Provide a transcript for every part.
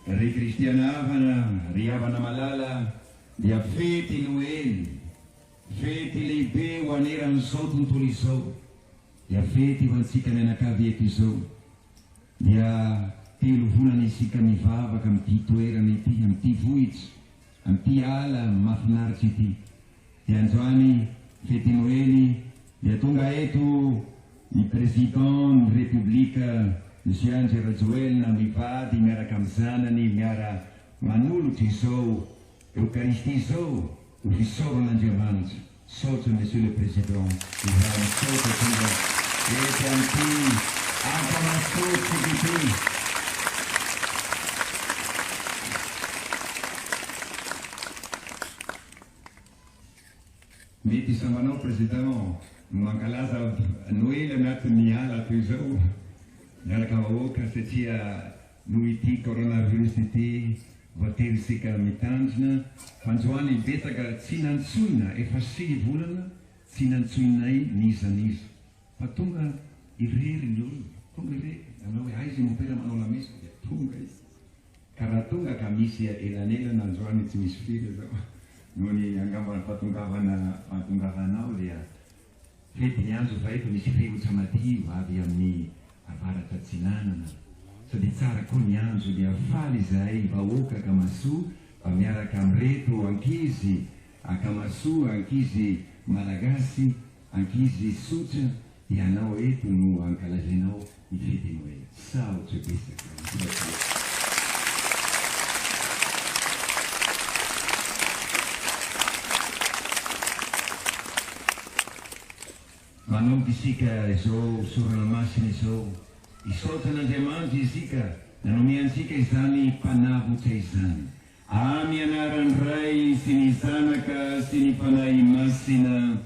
Ry kristianavana, ry havana malala dia fety Noely, fety lehibe ho aneran'izao tontolo izao, dia fety ho antsika mianakavy eto izao. Dia 3 volana isika mivavaka amin'ity toerana ity, amin'ity vohitra, amin'ity ala mahafinaritra ity. Dia androany fety Noely dia tonga eto ny président ny république Monsieur Angela Joel na mivady miaraka amin'ny zanany miara manolotra izao Eucharistie izao ho fisaoran'Andriamanitra. Saotra Monsieur le Président, izany saotra tonga eto amin'ity ankamasotra ity. Mety samanao Président mankalaza Noely anatin'ny ala toy izao miaraka vahoaka satria noho ity coronavirus ity voaterisika mitandrina fandroany betsaka tsy nantsoina efa 6 volana tsy nantsoinay nizaniza fa tonga irery ny olona tonga irery anao hoe aizy mopera manao lamesa dia tonga izy karaha tonga ka misy elanelana androany tsy misy firy zao noho ny angambany fahatongavanao dia fety ny andro va efa misy feotra madio avy amin'ny avaratra tsinanana sady tsara koa ny andro dia faly izay vahoaka akamasoa fa miaraka amin'reto ankizy akamasoa ankizy malagasy ankizy sotra dia anao eto no ankalazainao ny fety Noely. Saotra betsaka. manomboka isika izao sorana masina izao isaotran'Andriamanitra isika nanomiantsika izany mpanavotra izany amy anaran'ny Ray sy ny Zanaka sy ny Fanahy Masina.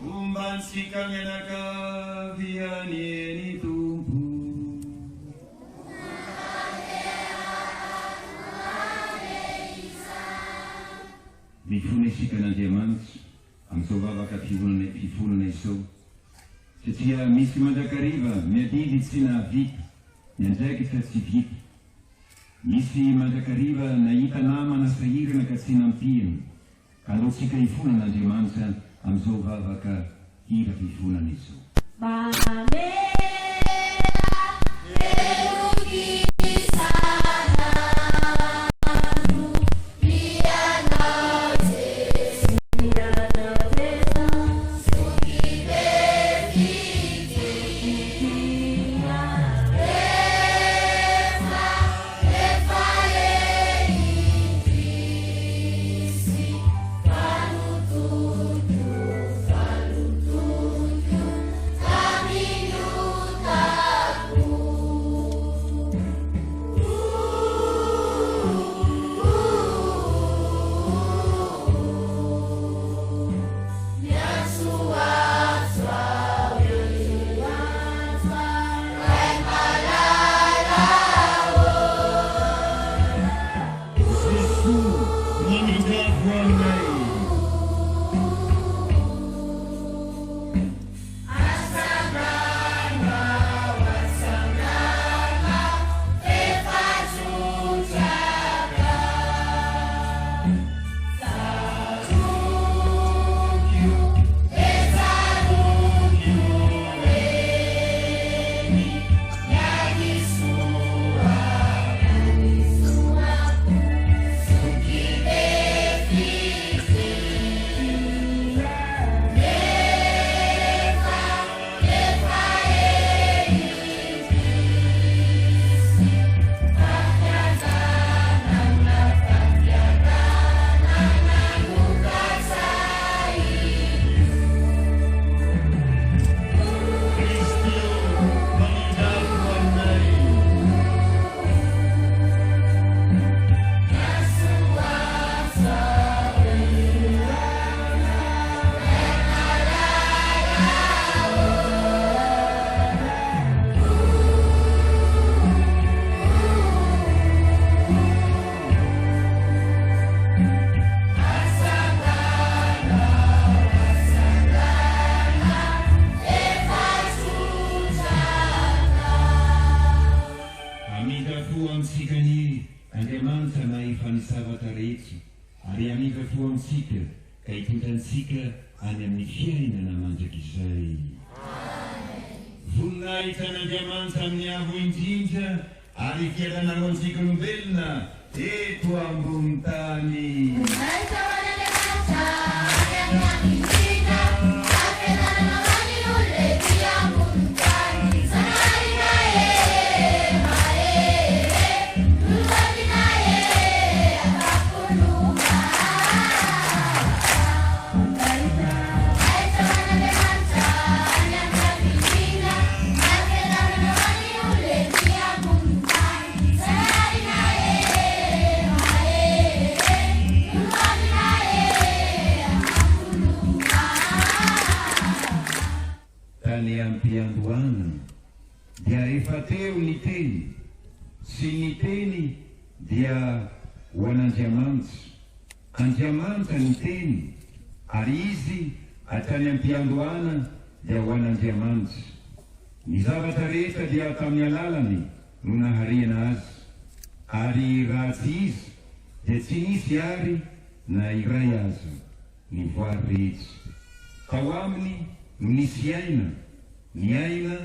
Ombantsika mianakaviany Tompo. Mifona isika n'Andriamanitra amin'izao vavaka fifonana izao satria misy mandrakariva miadidy tsy nahavita miandraikitra tsy vita, misy mandrakariva nahita namana sahirana ka tsy nampihana ka alotsika hifonan'Andriamanitra amin'izao vavaka hira fifonana izao. Andriamanitra na ifanisavatra rehetra ary amiva fo amintsika ka hitondrantsika any amin'ny fiainana mandrakizay. Voninahitra n'Andriamanitra amin'ny avo indrindra ary fiainana ho antsika olombelona eto ambony tany. Dia efa teo ny teny sy ny teny dia ho an'Andriamanitra. Andriamanitra ny teny ary izy hatrany am-piandohana dia ho an'Andriamanitra. Ny zavatra rehetra dia tamin'ny alalany no nahariana azy ary raha tsy izy dia tsy nisy ary na iray aza ny voary rehetra. Tao aminy no nisy aina, ny aina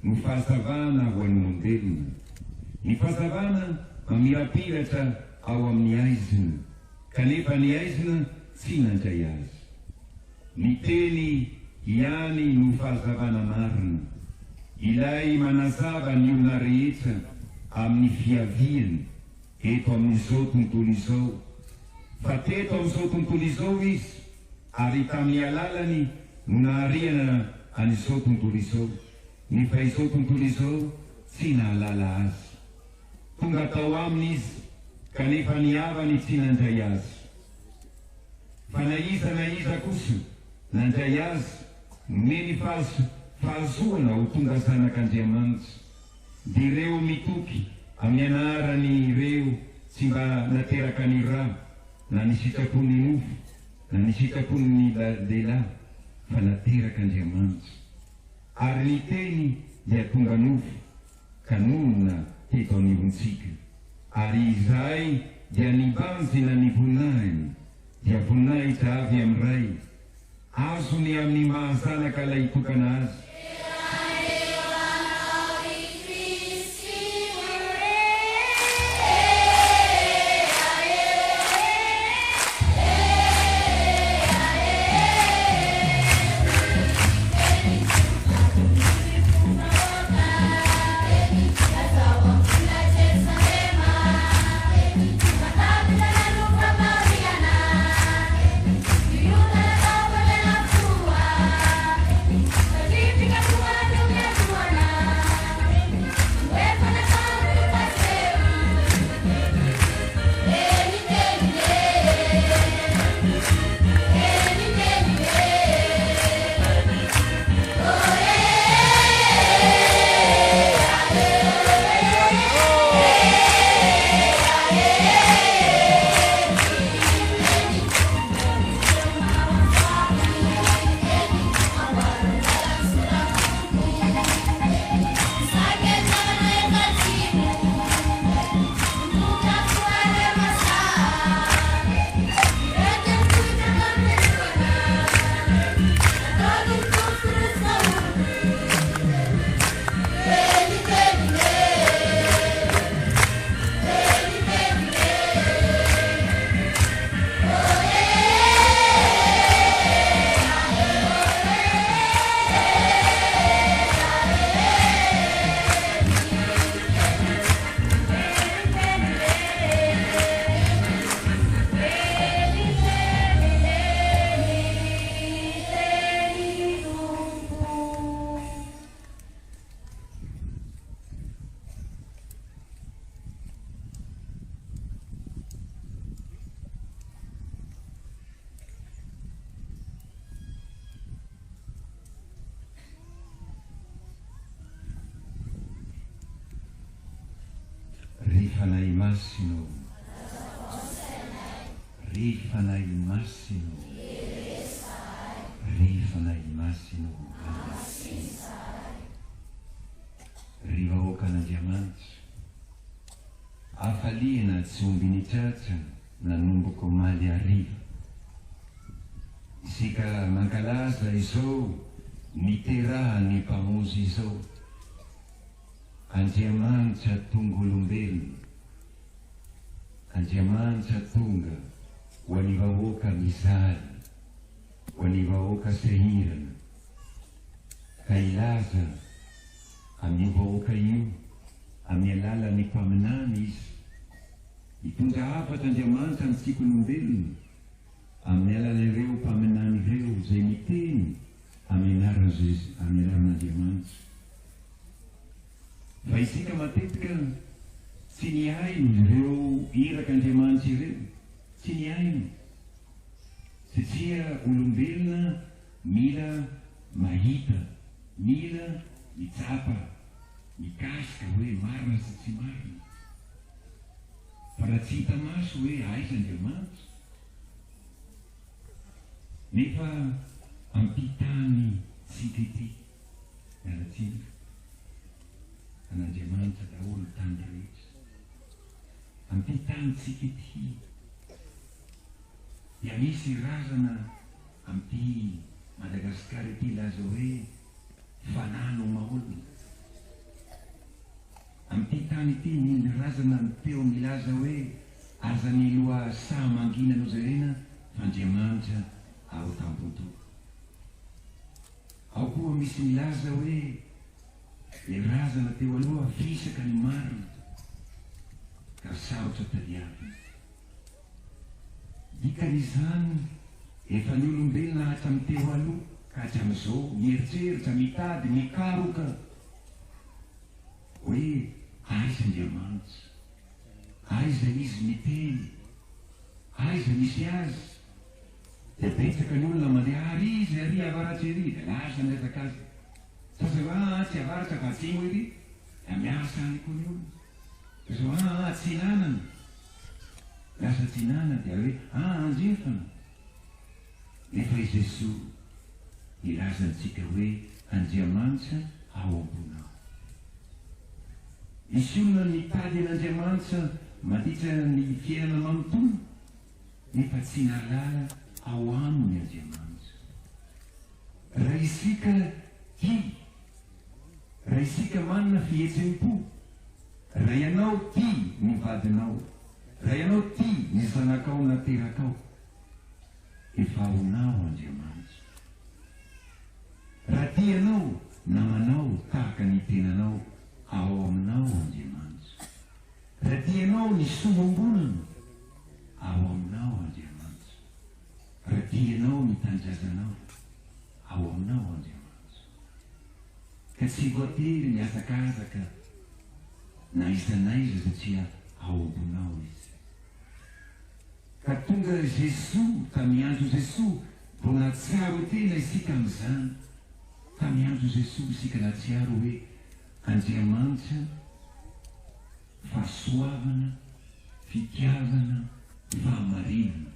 no fahazavana ho an'ny olombelona. Ny fahazavana mamirapiratra ao amin'ny aizina, kanefa ny aizina tsy nandray azy. Ny teny ihany no fahazavana marina, ilay manazava ny olona rehetra amin'ny fiaviany eto amin'izao tontolo izao. Fa teto amin'izao tontolo izao izy, ary tamin'ny alalany nahariana an'izao tontolo izao nefa izao tontolo izao tsy nahalala azy tonga tao aminy izy kanefa niavany tsy nandray azy fa na iza kosa nandray azy meny fahazoana ho tonga zanak'Andriamanitra dia ireo mitoky amin'ny anarany ireo tsy mba nateraka ny ra na ny sitrapony nofo na ny sitrapony ny lehilahy fa nateraka Andriamanitra ary ny teny dia tonga nofo ka nonona teto anivontsika ary izahay dia nibanjina ny voninahiny dia voninahitra avy amin'ny ray azony amin'ny mahazanaka ilay itokana azy Rifanahy masino, rifanahy masino, rifanahy masino, rivahoakan'Andriamanitra afaliana tsy omby ny tratra nanomboko maly ariva isika mankalaza izao niterahany mpamonjy izao Andriamanitra tonga olombelona Andriamanitra tonga ho an'ny vahoaka mizaly ho an'ny vahoaka sahirana ka ilaza amin'ny vahoaka io amin'ny alalan'ny mpaminany izy hitondra hafatra Andriamanitra amintsika olombelona amin'ny alalan'ireo mpaminany ireo izay miteny amin'ny anaran'Andriamanitra fa isika matetika tsy nihaino ireo irak'Andriamanitra ireo tsy nihaino satria olombelona mila mahita mila mitsapa mikasika hoe marina sy tsy marina fa raha tsy hita maso hoe aiza Andriamanitra nefa ampitany tsika ity mialatsika an'Andriamanitra daholo tany rehetra ampitany tsika ity dia misy razana amty Madagasikara ity laza hoe fanano maolona amty tany ity ny razana teo milaza hoe aza ny loha sa mangina no zarena f'Andriamanitra ao tamboto ao koa misy milaza hoe le razana teo aloha fisaka ny marina ka sarotra tadiavina dikan'izany efa ny olombelona hatramy teo aloha ka hatramin'izao mieritreritra mitady mikaroka hoe aiza Andriamanitra, aiza izy miteny, aiza misy azy. Dia betsaka ny olona mandeha ary izy ary avaratsy ery dia lasa miresaka azy. Sasa tsy avaratra fa tsy mo ery da miasa any koa ny olona. Sasa tsy nanana, lasa tsy nana dia hoe anjefana. Nefa i Jesosy ilazantsika hoe Andriamanitra ao ambonao. Misy olona mitady an'Andriamanitra mandritra ny fiainana manontolo nefa tsy nahalala ao aminy Andriamanitra. Raha isika tia, raha isika manana fihetsem-po, raha ianao tia ny vadinao, raha ianao tia ny zanakao naterakao, efa aonao Andriamanitra. Raha tianao namanao tahaka ny tenanao, ao aminao Andriamanitra. Raha tianao ny sombombolana, ao aminao Andriamanitra. Raha tianao ny tanjazanao, ao aminao Andriamanitra. Ka tsy voatery miazakazaka na iza naiza satria ao ambonao izy. Ka tonga Jesosy, ka miandro Jesosy, mbo natsiaro tena isika amin'izany. Ka miandro Jesosy isika natsiaro hoe Andriamanitra, fahasoavana, fitiavana, fahamarinana.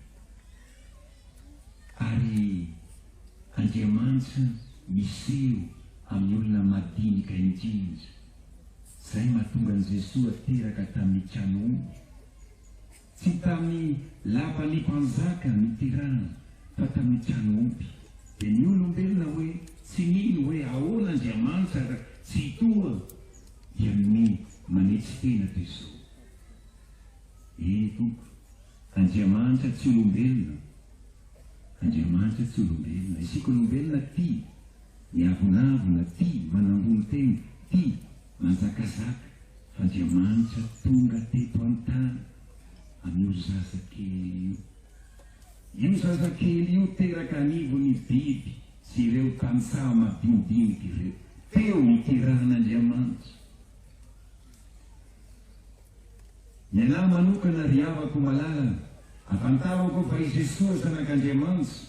Ary Andriamanitra miseho amin'ny olona madinika indrindra. Izay mahatonga an' Jesosy ateraka tamin'ny trano omby. Tsy tamin'ny lapan'ny mpanjaka miterana, fa tamin'ny trano omby. Dia ny olombelona hoe tsy nino hoe ahoana Andriamanitra raha tsy toa, dia ny manetsy tena toy izao. Toko, Andriamanitra tsy olombelona. Andriamanitra tsy olombelona. Isika olombelona tia miavonavona, tia manambony tena, tia manjakazaka. Fa Andriamanitra tonga teto an-tany amin'io zazakely io. Io zazakely io teraka anivony biby sy ireo tantsaha madinidinika ireo. Teo niterahan'Andriamanitra. Ny anahy manokana ry havako malalana, afantarako fa i Jesosy zanak'Andriamanitra,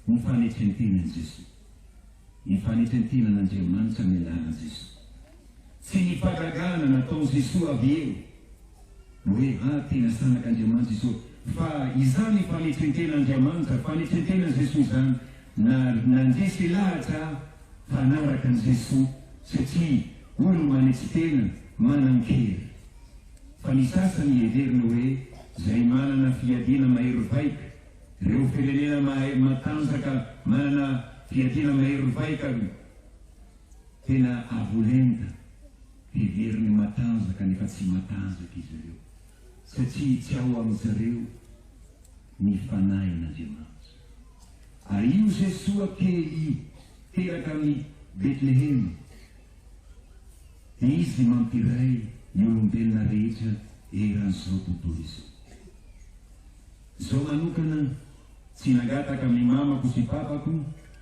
ny fanetrentenan'i Jesosy. Ny fanetrentenan'Andriamanitra ny anaran'i Jesosy. Tsy ny fagagana nataon'i Jesosy avy eo, hoe tena zanak'Andriamanitra Jesosy. Fa izany fanetrentenan'Andriamanitra, fanetrentenan'i Jesosy izany, nandresy lahatra fanaraka an'i Jesosy, satria olo manetsy tena manan-kery. Fa ny sasany heverina hoe izay manana fiadiana mahery vaika, ireo firenena matanjaka manana fiadiana mahery vaika, tena avolenta, heveriny matanjaka nefa tsy matanjaka izy ireo, satria tsy ao amin'izareo ny fanahin'Andriamanitra. Ary io Jesosy kely teraka amin'ny Betlehema, dia izy mampiray ny olombelona rehetra eran'izao tontolo izao. Izao manokana tsy nagataka amin'ny mamako sy papako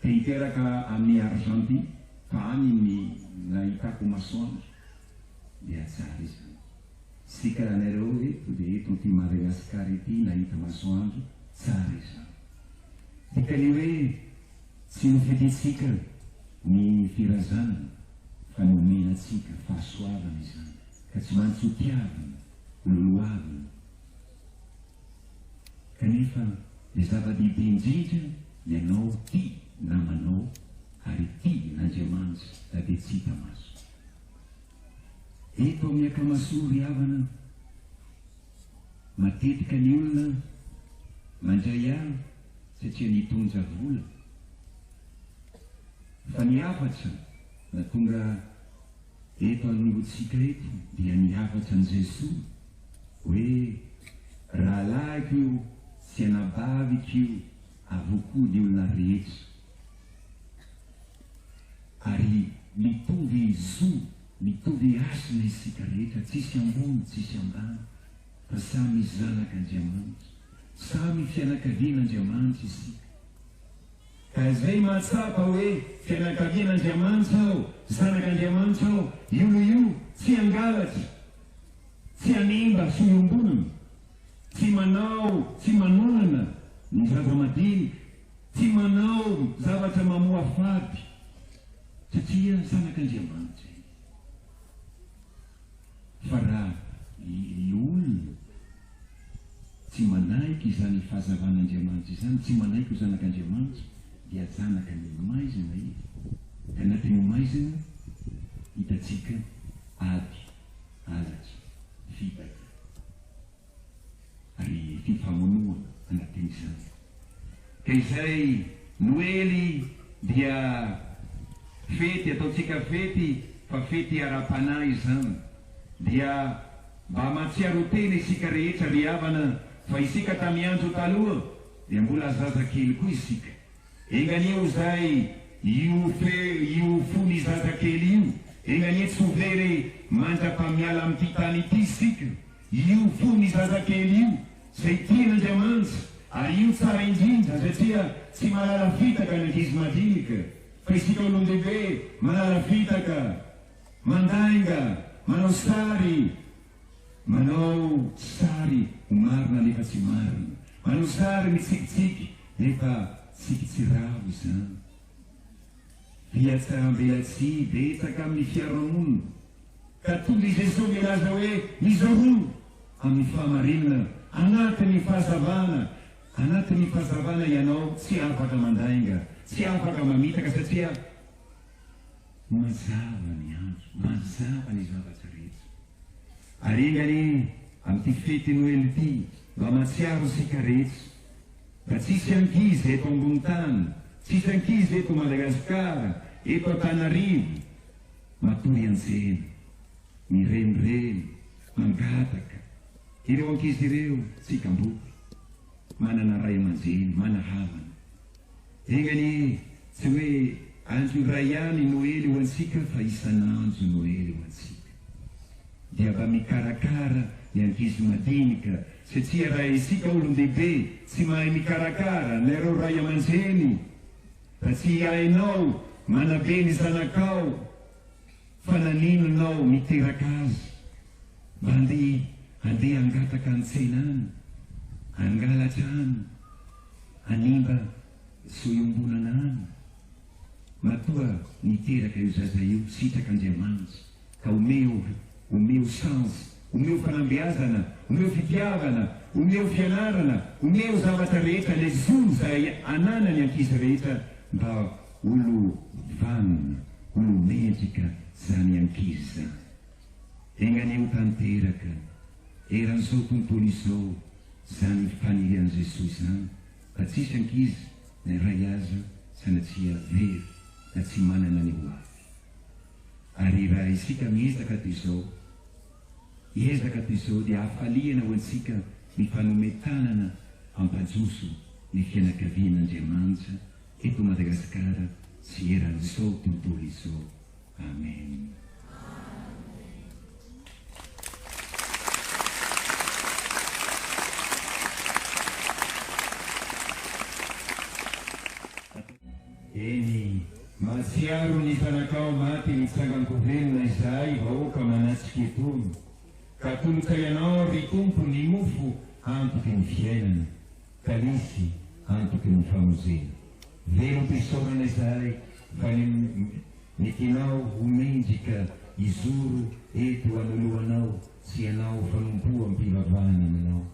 te hiteraka amin'ny Argentine, fa any ny nahitako masoandro, dia tsara izany. Sy karanareo eto dia eto ty Madagasikara ety nahita masoandro, tsara izany. Dikany hoe tsy nofetintsika ny firazanana, fa nomenatsika fahasoavana izany, ka tsy maintsy ho tiavana, loloavana. Kanefa ny zava-dehibe indrindra ianao tia namanao, ary tia n'Andriamanitra da dia tsy hita maso. Eto amin'ny ankamasoa ry havana, matetika ny olona mandray ahy satria nitondra vola. Fa ny hafatra na tonga eto anongotsika eto dia ny hafatra an'i Jesosy hoe raha lahiko io sy anabaviko io avokoa ny olona rehetra. Ary mitovy zo, mitovy asina isika rehetra, tsisy ambony, tsisy ambany, fa samy zanak'Andriamanitra, samy fianakavian'Andriamanitra isika. ka zay mahatsapa hoe fianakavian'Andriamanitra aho zanak'Andriamanitra aho io no io tsy angalatra tsy animba soiombonana tsy manao tsy manonana ny zava-madinika tsy manao zavatra mamoa fady satria zanak'Andriamanitra fa raha i olona tsy manaiky izany fahazavan'Andriamanitra izany tsy manaiky ho zanak'Andriamanitra dia zanaka ny maizina izy ka anatin'ny maizina hitatsika ady alatra fitaka ary fifamonoana anatin'izany ka izay noely dia fety ataotsika fety fa fety ara-panahy izany dia mba matsiaro tena isika rehetra ry havana fa isika tamiandro taloha dia mbola zazakely koa isika enganeo zay io fony zazakely io enganeo tsy hovery mandra-pamiala amin'ity tany ity isika io fony zazakely io zay tian'Andriamanitra ary io tsara indrindra satria tsy malala fitaka ny ankizy madinika fa isika olon-dehibe malala fitaka mandainga manao sary ho marina nefa tsy marina manao sary mitsikitsiky nefa tsiky tsy ravo izany fiatsaram-belatsy betsaka amin'ny fiarahamonina ka tonga i Jesosy milaza hoe mizorono amin'ny fahamarinana anatin'ny fahazavana ianao tsy afaka mandainga tsy afaka mamitaka satria mazava ny andro mazava ny zavatra rehetra ary engany amin'ity fety noely ity mba matsiaro sika rehetra mba tsisy ankizy eto ambony tany tsisy ankizy eto Madagasikara eto Antananarivo matory antsena mirenireny mangataka ireo ankizy ireo tsikamboky manana ray aman-dreny manahavana engany tsy hoe andro ray ihany noely ho antsika fa isan'andro noely ho antsika dia mba mikarakara ny ankizy madinika satria raha isika olon-dehibe tsy mahay mikarakara nareo ray aman-dreny fa tsy hainao manabe ny zanakao fa naninonao miteraka azy mba andeha angataka an-tsena any angalatra any animba soiombonana any matoa niteraka io zaza io sitrak'Andriamanitra ka omeo chance omeo fanambeazana omeo fitiavana omeo fianarana omeo zavatra rehetra le zony zay ananany ankizy rehetra mba olo vanona olo mendrika zany ankizy zany enganeo tanteraka eran'izao tontolo izao zany fanirian'i Jesosy zany fa tsisy ankizy ny ray aza sanatria very na tsy manana ny ho avy ary raha isika miezaka toy izao dia hafaliana ho antsika ny fanometanana ampajoso ny fianakavian'Andriamanitra eto Madagasikara sy eran'izao tontolo izao. Amen. Eny matsiaro ny zanakao maty mitsangankovelona izahay vahoaka manatsika etony ka toloka ianao ry tompo ny mofo antoky ny fiainana kalisy antoky ny famozena velo mpisaorana izahay fa ny tianao homendrika izoro eto anoloanao sy ianao fanompoa mpivavahana aminao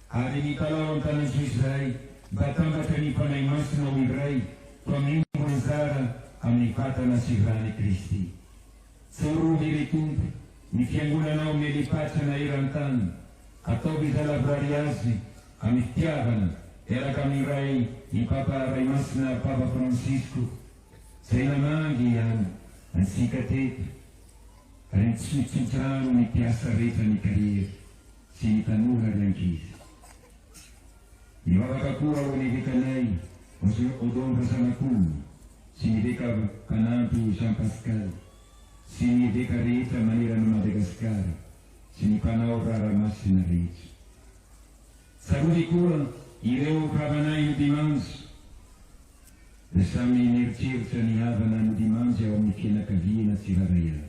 ary nitalao an-tananso izahay mba tambatra ny mpanay masinao iray fa mimbo anjara amin'ny vatana sy rany Kristy tsorohy ry tompo ny fiangonanao mielipatrana eran-tany ataovy zalavrary azy amin'ny fitiavana eraka amin'ny ray ny papa ray masina Papa Francisco zay namangy any ansika teto ary nitsotsotrano ny mpiasa rehetra ny kariera sy ny tanora ry ankizy mivavaka koa ao ny vekanay Odonga Sanakulu sy ny veka Kanampy Jean Pascal sy ny veka rehetra manerana Madagasikara sy ny mpanao raramasina rehetra tsarovy koa ireo kavanay dimanche dia samy mieritreritra ny havana ny dimanjy ao amin'ny fianakaviana tsiraray avy.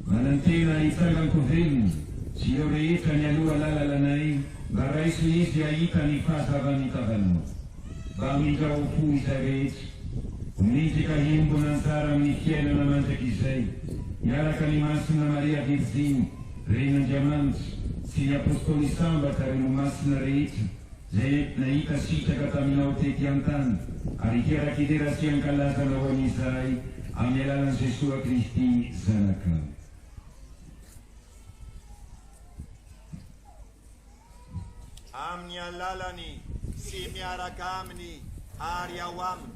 Manantena hitsanganko velony sy eo rehetra ny aloha lalalanay mba raiso izy ahita ny fahazavany tavanao. Mba mindrao fo izay rehetra, midika himbona antsara amin'ny fiainana mandrak'izay, miaraka ny masina Maria Virginy, ren'Andriamanitra, sy ny apôstôly sambatra reno masina rehetra, zay nahita sitraka taminao tety an-tany, ary ikerakidera sy ankalazanao an'izay amin'ny alalan'i Jesoa Kristy zanakao. Amin'ny alalany sy miaraka aminy ary ao aminy,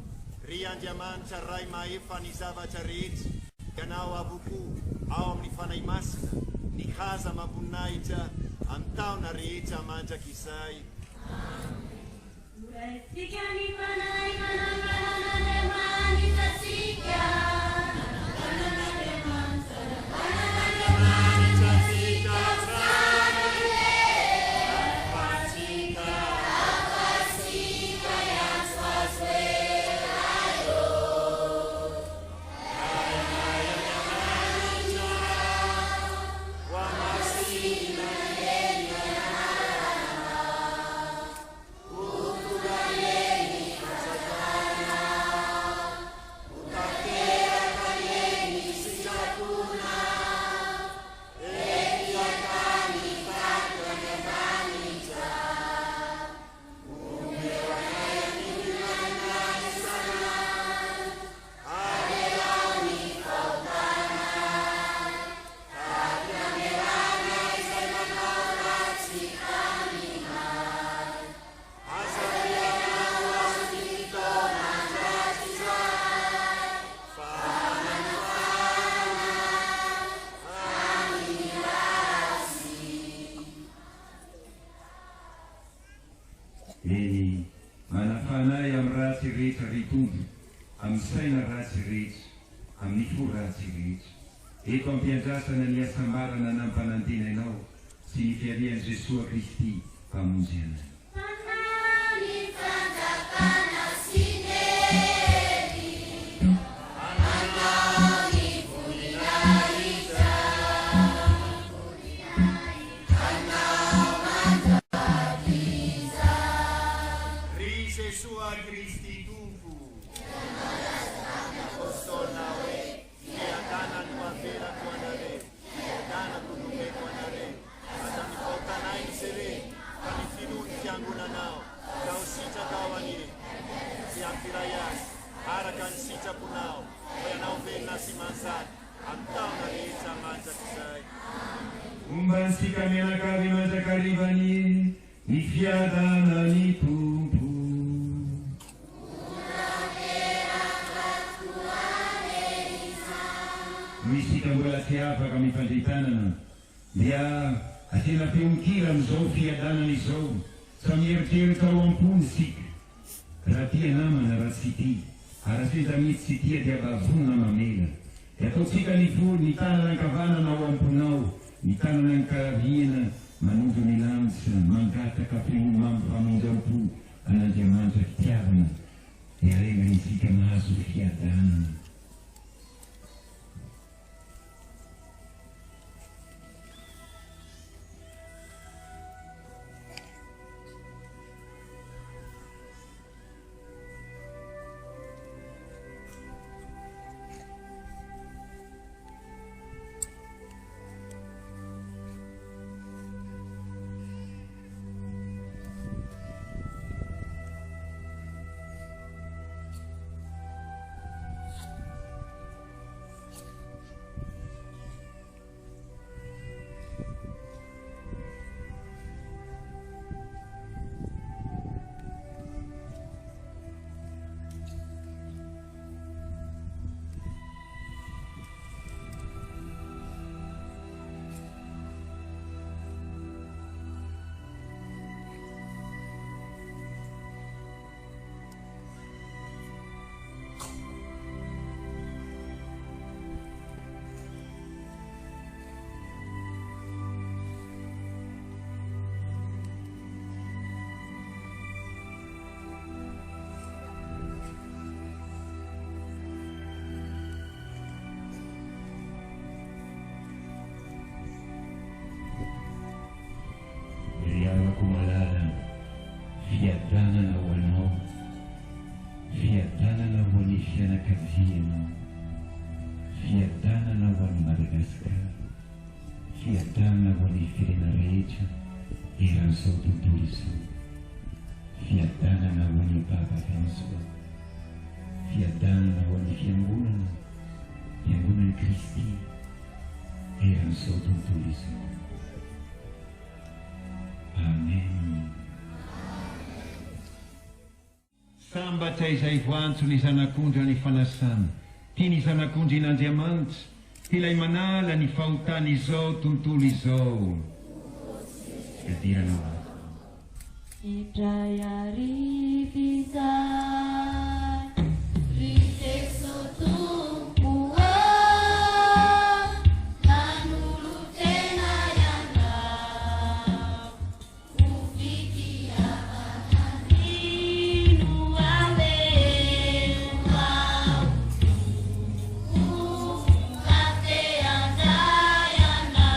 ry Andriamanitra ray maefa ny zavatra rehetra, ianao avoko ao amin'ny fanahy masina, ny haza mampinaitra amin'ny taona rehetra mandrak'izay. Uraitsika ny fanahy mananganan'Andriamanitra tsika. Eny manafanay amin'ny ratsy rehetra ritondo, amin'ny saina ratsy rehetra, amin'ny fo ratsy rehetra. Eto ampiandrasana ny asambarana nampanantenanao sy ny fiarian'i Jesoa Kristy mpamonjy anay. Jesu'a Kristi Tunku, Apostolna we, Yadana Nuavera Tuanare, Yadana Kunume Tuanare, Adami Pautanai Sere, Kanifinun Tianguna Nao, Kau Sita Kawani, Siakirayas, Harakan Sita Punao, Wayanau Vena Simansat, Antau Narita Manjakisai. Umbansika menakavi manjakaribani, ni fiadana ni tumpu. Misika mbola tsy afaka mifandritanana dia asina feonkira amin'izao fiadanana izao, sa mieritreritra ao am-pony sika. Raha tia namana raha tsy tia, ary seza mitsy tsy tia dia bavona mamela. Dia ataotsika ny tanana ankavanana ao am-ponao, ny tanana ankaraviana manovo ny lanitra, mangataka famonjam-po an'Andriamanitra fitiavana, dia rena isika mahazo fiadanana. fiadanana ho anao, fiadanana ho an'ny fianakavianao, fiadanana ho an'ny Madagasikara, fiadanana ho an'ny firena rehetra eran'izao tontolo izao, fiadanana ho an'ny Papa François, fiadanana ho an'ny fiangonan'i Kristy eran'izao tontolo izao. Amen. Sambatra izay voantso ny zanak'ondry ny fanasana, tia ny zanak'ondrin'Andriamanitra, ilay manala ny fahotana izao tontolo izao. Fiadirana Idray arifizay, riteso tumpo nanulu tena yana, ufikia aninu amewa, ukate andayana,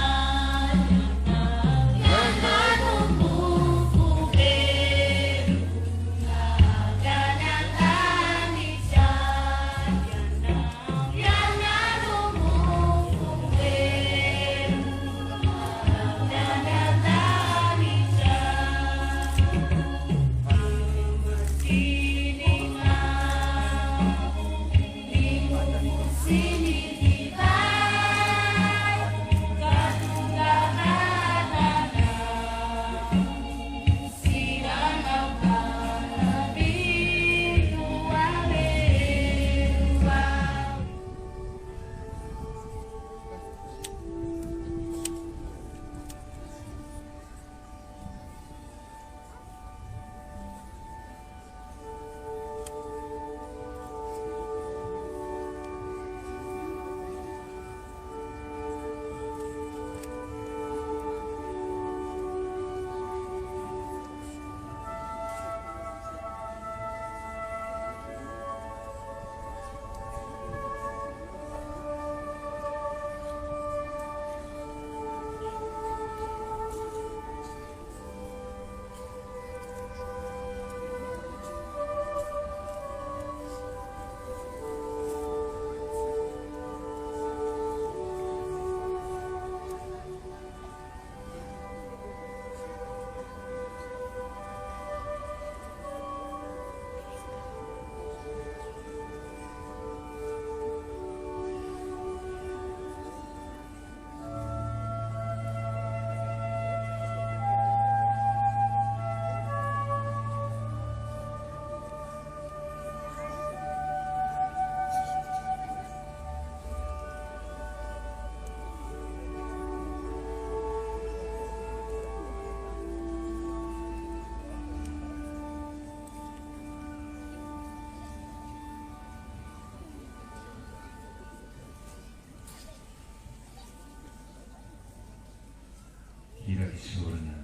Iravisorana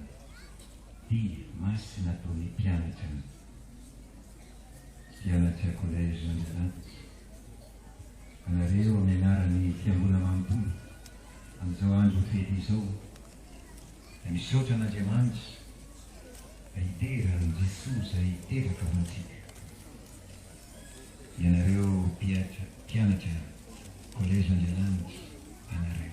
dia masina ataon'ny mpianatra collège Andriamanitra, anareo amin'ny anaran'ny fiangonana manontolo amin'izao andro fety izao, da misaotra an'Andriamanitra hiterany Jesosy izay hiteraka ho antsika. Ianareo mpianatra collège Andriamanitra, anareo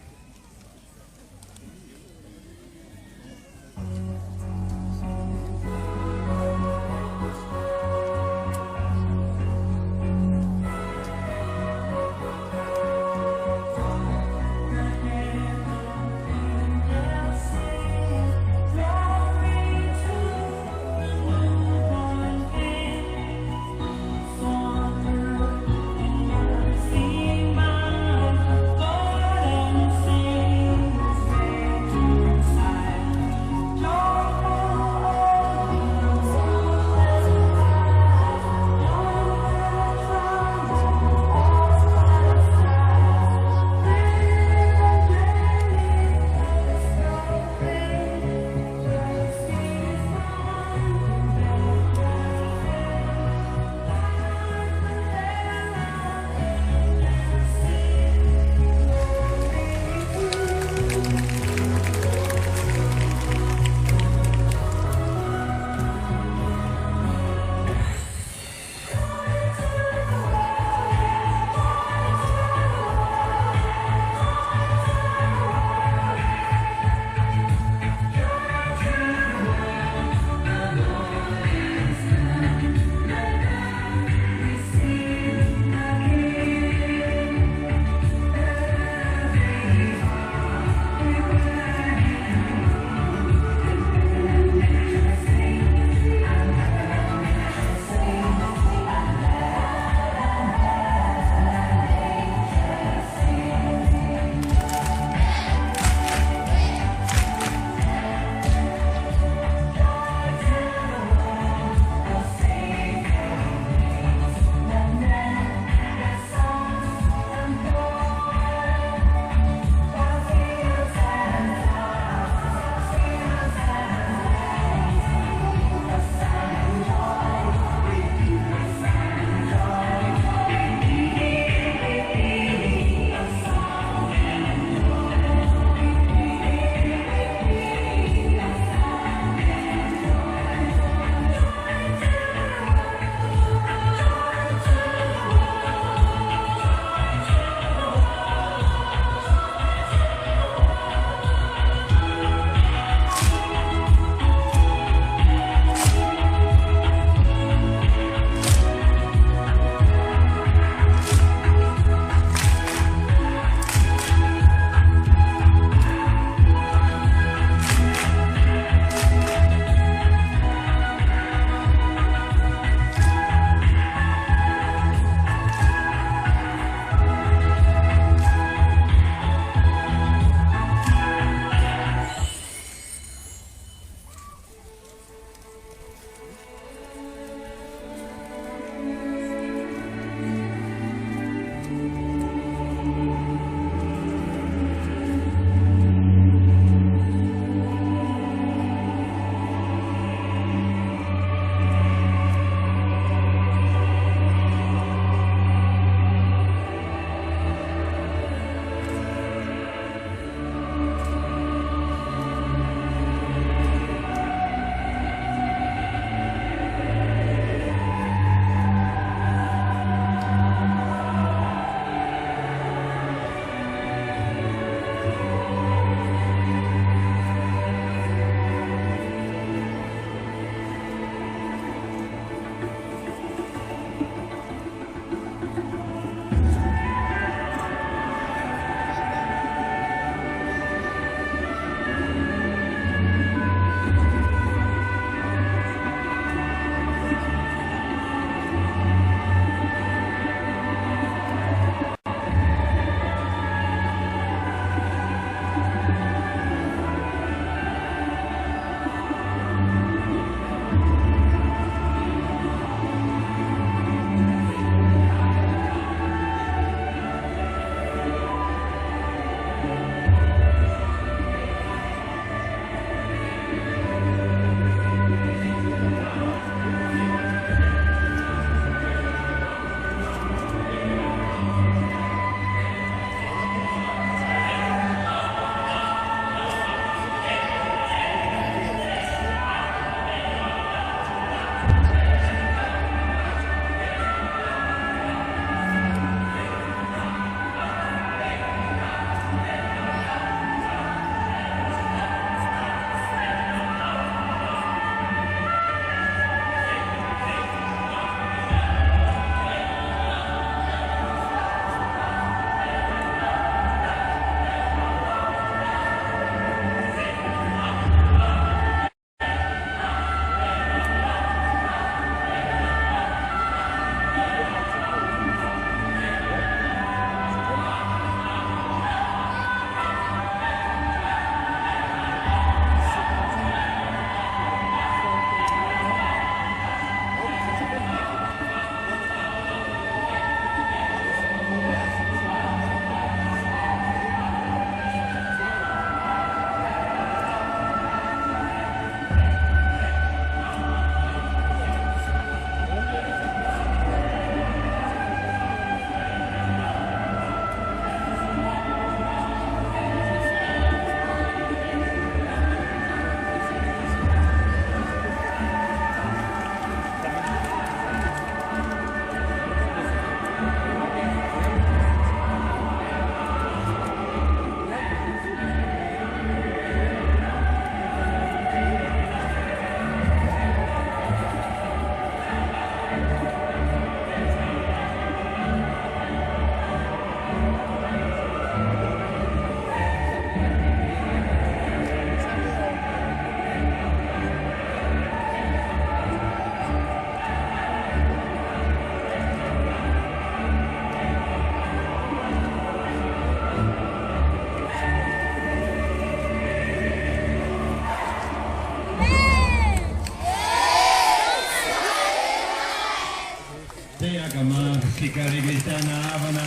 Kari Kristana Avana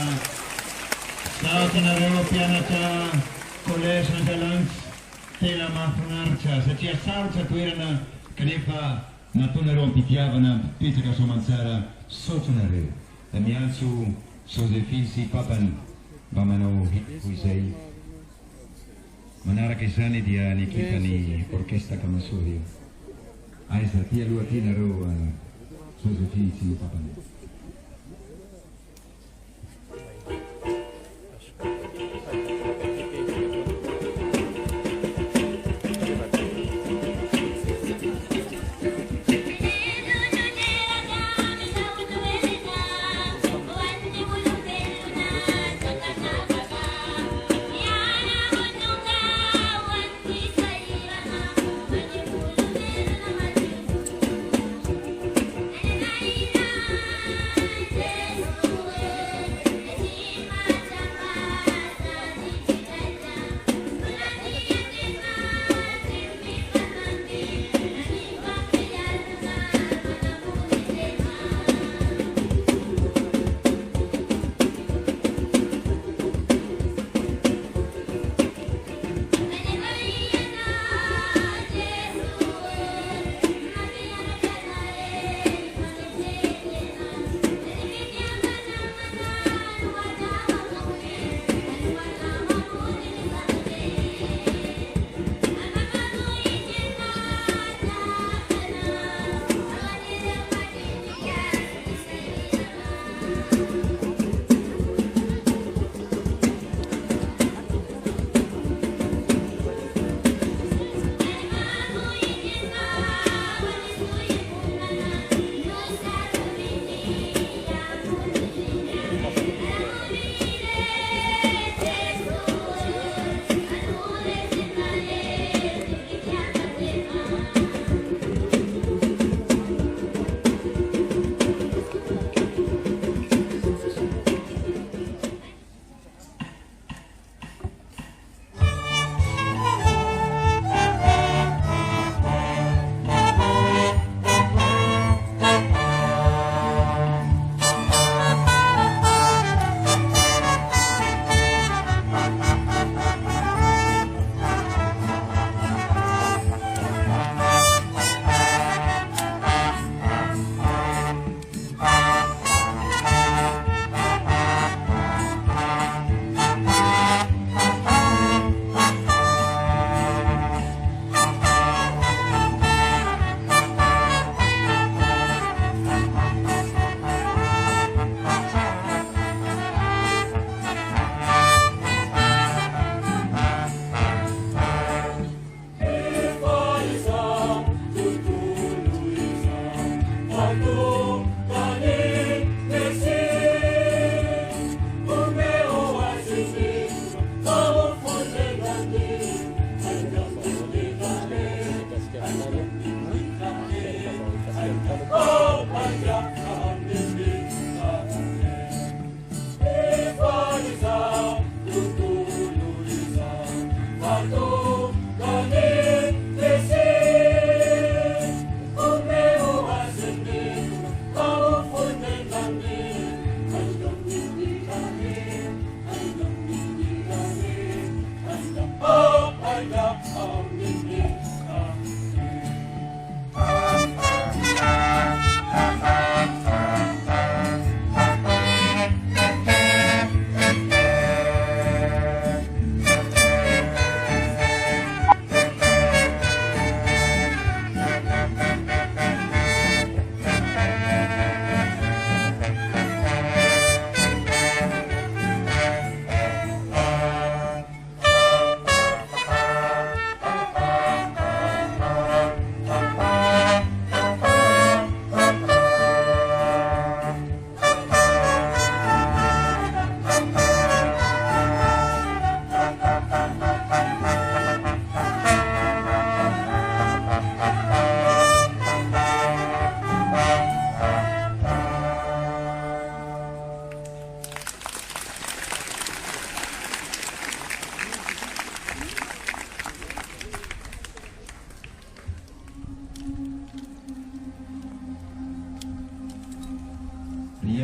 Sautana Europianata College Netherlands Tela Mahafinaritra satria sarotra toerana kanefa nataonareo ampitiavana pitaka soamantsara sotonareo da miantso Josephine sy papany mba manao ho izay manaraka izany dia ny ekipan'ny orkestra Kamasori aiza ty aloha ty nareo Josephine sy papany Thank you.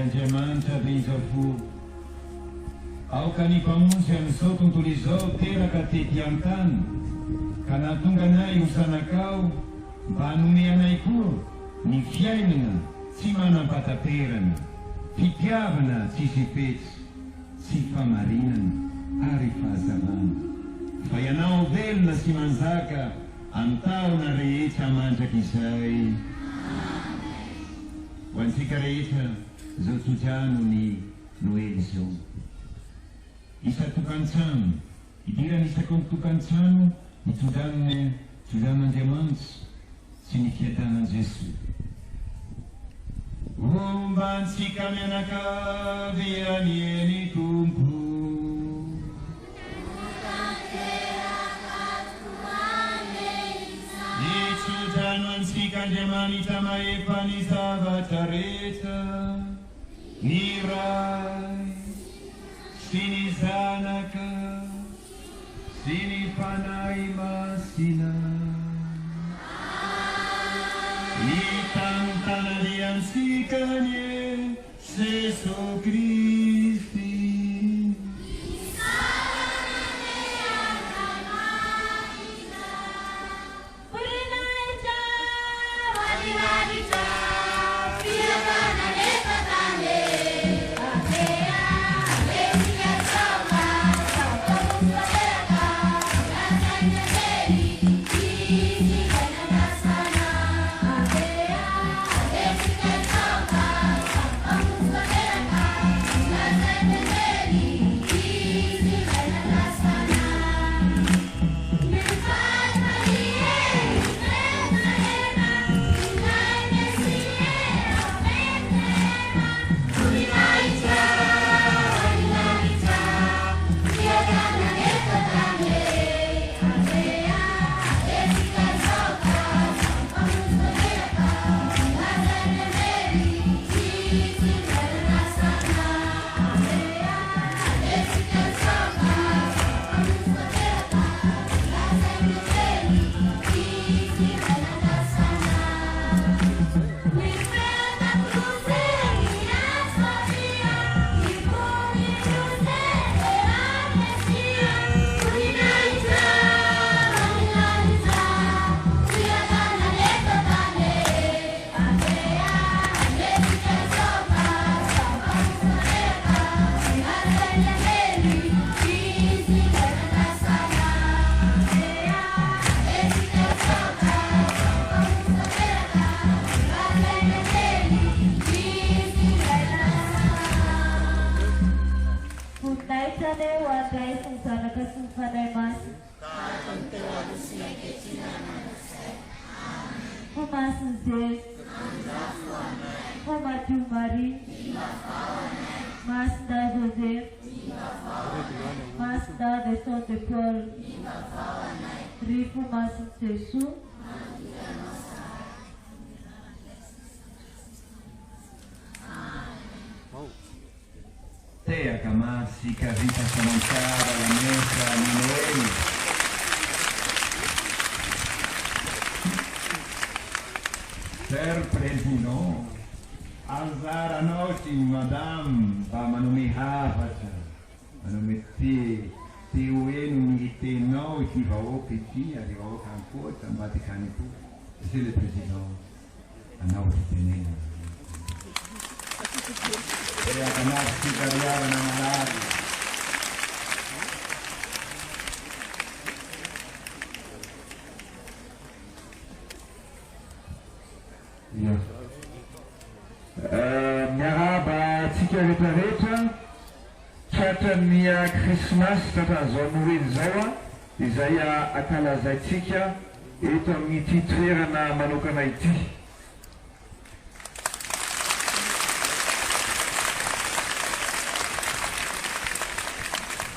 Andriamanitra dia izao aoka ny mpamonjy amin'izao tontolo izao teraka tety an-tany ka nahatonga anay hosanakao mba hanome anay koa ny fiainana tsy manam-pataterana, fitiavana tsisy fetsy, sy famarinana ary fahazavana. Fa ianao velona sy manjaka antaona rehetra mandraka izay. Ho antsika rehetra zao tsodrano ny Noely zao. Isa tokantrano, idirana isaka ny tokantrano tsodrano'Andriamanitra sy ny fiadanan'i Jesoa. Ombantsika mianakavy anieny Tompo. Itsodrano antsika Andriamanitra mahefa ny zavatra rehetra, ny ray sy ny zanaka sy ny fanahy masina. Itantanaliansika ny Jesu Kristy. Teaka masika vita somansara la messa di Noeli. Ser Presidente, alzaranao sy madame mba manome havatra, manome teoeno ny tenao ity vahoaka ity ary vahoaka ankoatra mba tikany koa. Monsieur le Président, anao fitenena. Teaka masika riavana malady. Miaraba tsika rehetrarehetra tratran'ny Krismasy tratran'izao Noely zao izay ankalazaitsika eto amin'ity toerana manokana ity.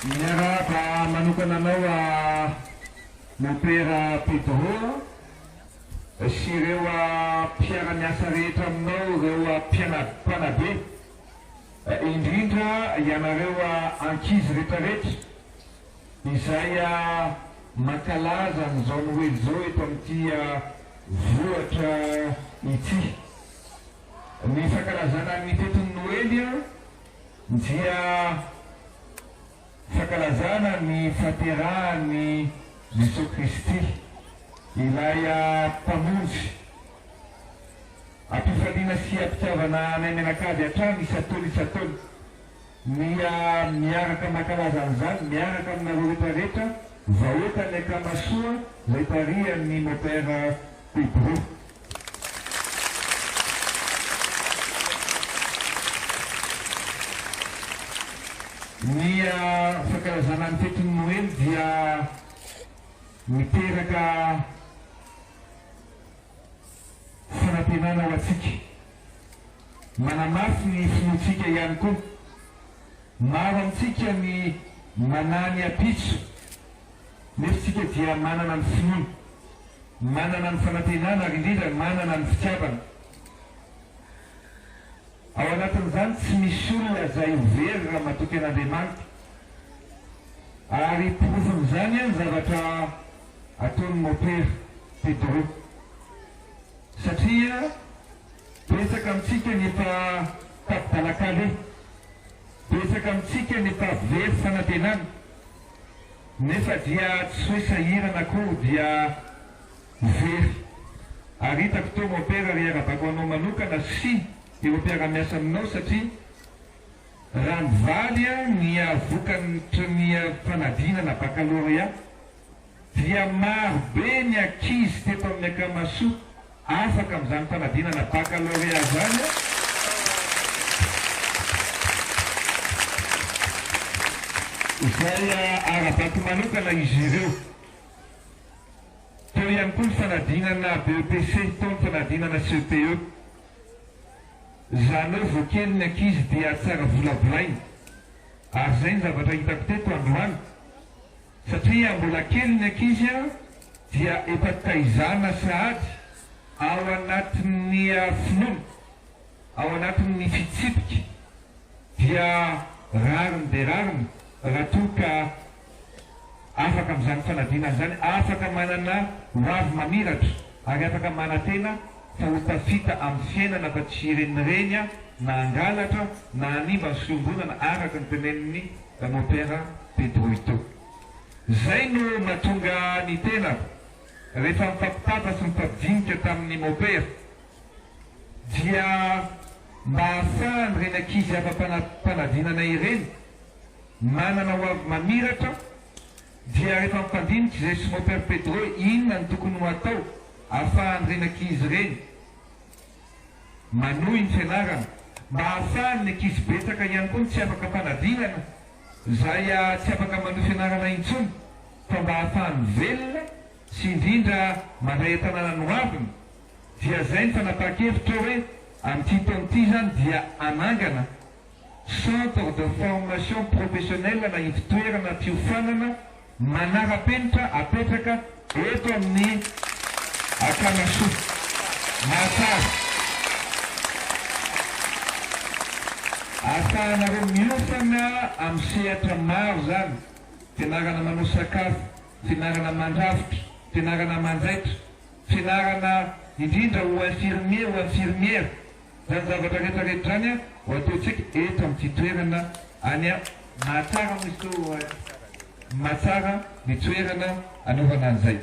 Miaraba manokana anao Mopera Pedro sy ireo mpiara-miasa rehetra aminao, ireo mpianabe, indrindra ianareo ankizy rehetrarehetra izay mankalaza n'izao Noely zao eto amin'ity vohatra ity. Ny fankalazana ny fetin'ny Noely kely dia fankalazana ny faterahan'ny Jesosy Kristy ilay mpamonjy ampifaliana sy ampitiavana anay menakavy hatrany isataony miaraka mankalaza an'izany miaraka aminareo rehetrarehetra vahoaka ny akamasoa zay tarihan'ny mopera Pedro. Ny fankalazana ny fetin'ny Noely dia miteraka fanantenana ho atsika, manamafy ny finoantsika ihany koa. Maro amintsika ny manany apitso nefa tsika dia manana ny finoana, manana ny fanantenana ary indrindra manana ny fitiavana. Ao anatin'izany tsy misy olona izay very raha matoky an'Andriamanitra, ary porofon'izany ny zavatra ataon'ny mopera Pedro, satria betsaka amintsika ny efa tapidalakale, betsaka amintsika ny efa very fanantenana, nefa dia tsy hoe sahirana koa dia very. Ary hitako to mopera ry arabako anao manokana sy eo am-piara-miasa aminao, satria raha nivaly ny vokatry ny fanadinana baccalauréat dia maro be ny ankizy teto amin'ny akamasoa afaka amin'izany fanadinana baccalauréat zany. Izay arabako manokana izy ireo. Teo ihany koa ny fanadinana BEPC, teo ny fanadinana CPE. Zany hoe vao kely ny ankizy dia tsara volavolaina, ary zay ny zavatra hitako teto androany, satria mbola kely ny ankizy dia efa taizana sahady ao anatin'ny finoana, ao anatin'ny fitsipika, dia rariny de rariny raha toa ka afaka amin'izany fanadinana zany, afaka manana hoavy mamiratra ary afaka manantena fahotafita amin'ny fiainana fa tsy renireny na angalatra na animba ny fiangonana araka ny tenenin'ny mopera Pedro ito. Zay no mahatonga ny tena rehefa mifampitapa sy mifampidinika tamin'ny mopera dia mba ahafahany reny ankizy afa-panadinana ireny manana hoavy mamiratra, dia rehefa mifandiniky izay sy mopera Pedro inona ny tokony ho atao ahafahany reny ankizy ireny manohy ny fianarana, mba ahafahany ny ankizy betsaka ihany koa tsy afaka fanadinana zay tsy afaka manohy fianarana intsony, fa mba ahafahany velona sy indrindra mandray an-tanàna ny hoaviny. Dia zay ny fanapakevitra hoe amin'ity taon'ity zany dia anangana centre de formation professionnelle na ivitoerana fiofanana manara-penitra apetraka eto amin'ny akamasoa. Mahatsara ahafahanareo miofana amin'ny sehatra maro zany, fianarana manao sakafo, fianarana mandrafitra, fianarana manjaitra, fianarana indrindra ho infirmier ho infirmière, zany zavatra rehetrarehetra zany ho ataontsika eto amin'ity toerana any mahatsara misy mahatsara ny toerana anaovana an'izay.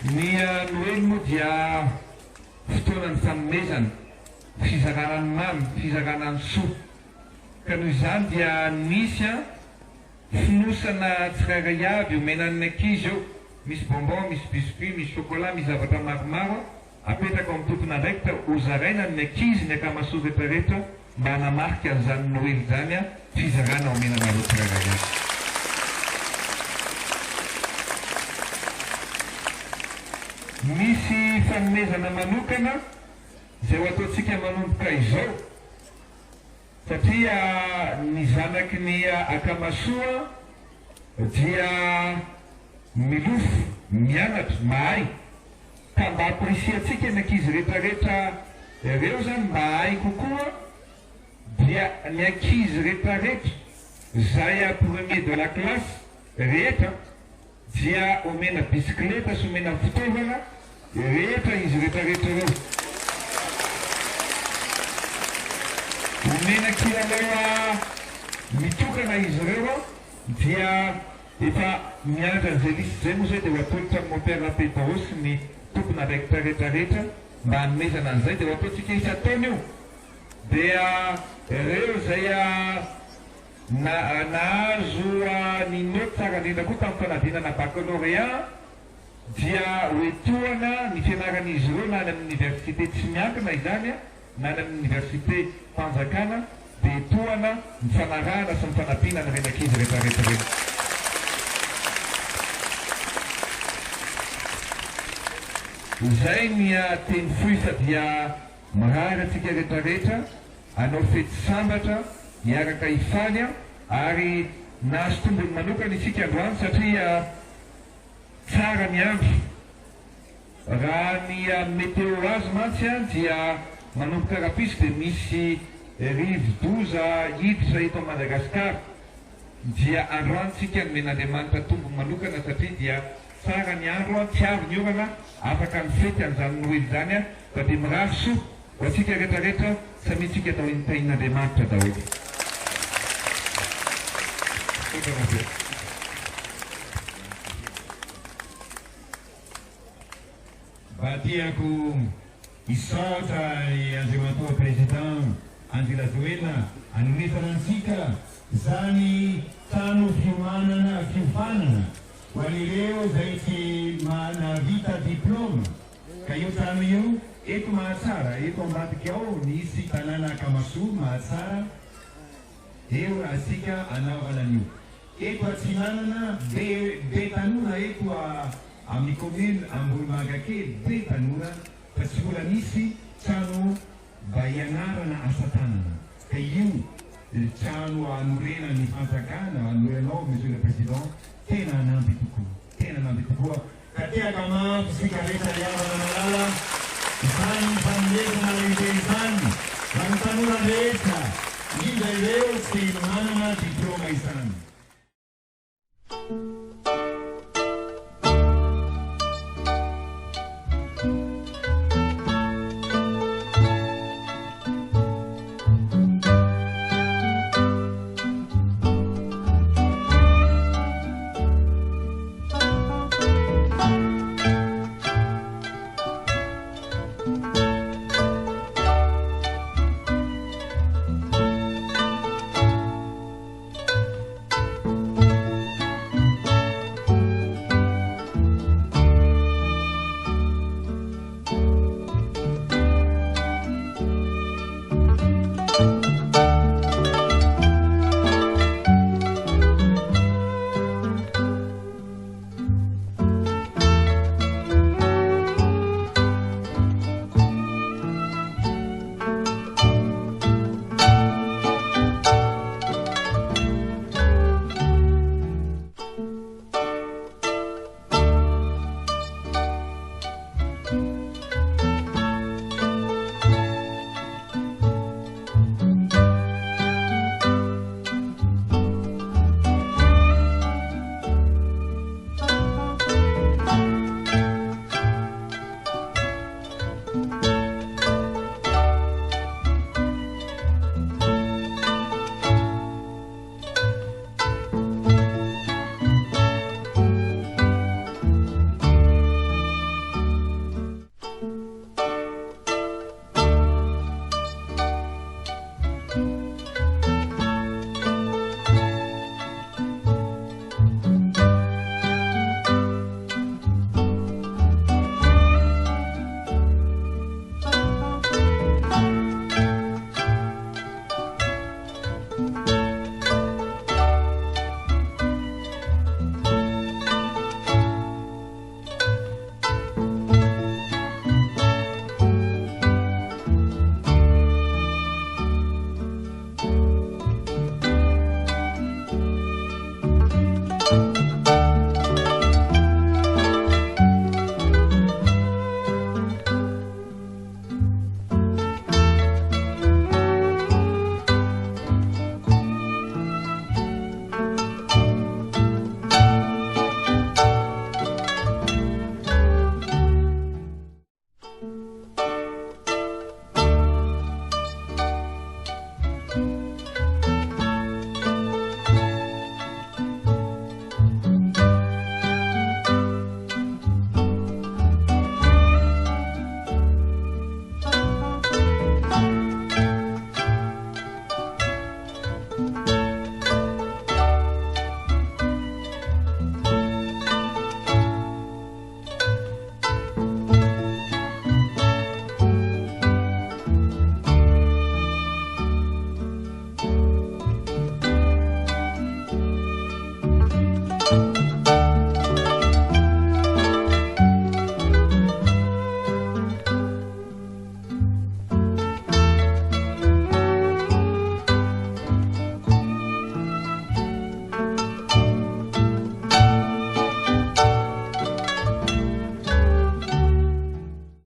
Ny Noely moa dia fotoanany fanomezana, fizaranany mamy, fizaranany soa, ka noho izany dia misy finosana tsirairay avy omenan'ny ankizy eo, misy bonbon, misy biscuit, misy chocolat, misy zavatra maromaro apetraka amin'ny tompona andraikitra hozaraina ny ankizy ny akamasoa rehetrarehetra mba hanamarika an'izany Noely zany fizarana omenanareo tsirairay avy. Misy fanomezana manokana zay ho ataontsika manomboka izao, satria ny zanaky ny akamasoa dia milofo, mianatra, mahay, ka mba aprisiatsika ny ankizy rehetrarehetra ireo zany mba hay kokoa, dia ny ankizy rehetrarehetra zay premier de la classe rehetra dia omena bisikleta sy omena fitaovana rehetra izy rehetrarehetra reo. Omena kilalao mitokana izy ireo dia efa mianatra an'izay lisy zay moa zay dia ho ataotra mompera pepao sy ny tompona rehetrarehetrarehetra mba hanomezana an'izay dia ho ataotsika isan-taona io dia ireo zay nahazo ny note tsara indrindra koa tamin'ny fanadinana baccalauréat dia hoetohana ny fianaran'izy ireo na any amin'ny université tsy miankina izany na any amin'ny université fanjakana dia etohana ny fanarahana sy ny fanampiana ny renankizy rehetrarehetra reny. Izay ny teny foisa dia mirary atsika rehetrarehetra anao fety sambatra miaraka hifaly ary nahazo tombony manokana isika androany satria tsara ny andro. Raha ny météo azy mantsy dia manomboka rapisy dia misy rivo-doza hiditra eto Madagasikara dia androantsika nomen'Andriamanitra tombony manokana satria dia tsara ny andro tsy avy ny orana afaka mifety an'izany noely izany fa dia mirary soa ho atsika rehetrarehetra samitsika atao intain'Andriamanitra daholo. Mba tiako hisaotra Andriamatoa Président Angela Zoena anometana antsika zany trano fiofanana ho an'ireo zay tsy manavita diplôma ka io trano io eto Mahatsara eto ambadika ao nisy tanàna Kamasoa Mahatsara eo asika anaovana an'io. Eto Atsinanana be tanora eto amin'ny commune Ambohimangakely be tanora fa tsy mbola nisy trano mba hianarana asa tanana ka io trano anorena ny fanjakana anorenao Monsieur le Président tena anampy tokoa ka tehaka mafy sika rehetra iavana malala izany fanomezana lehibe izany amin'ny tanora rehetra indrindra ireo tsy manana diplôma izany.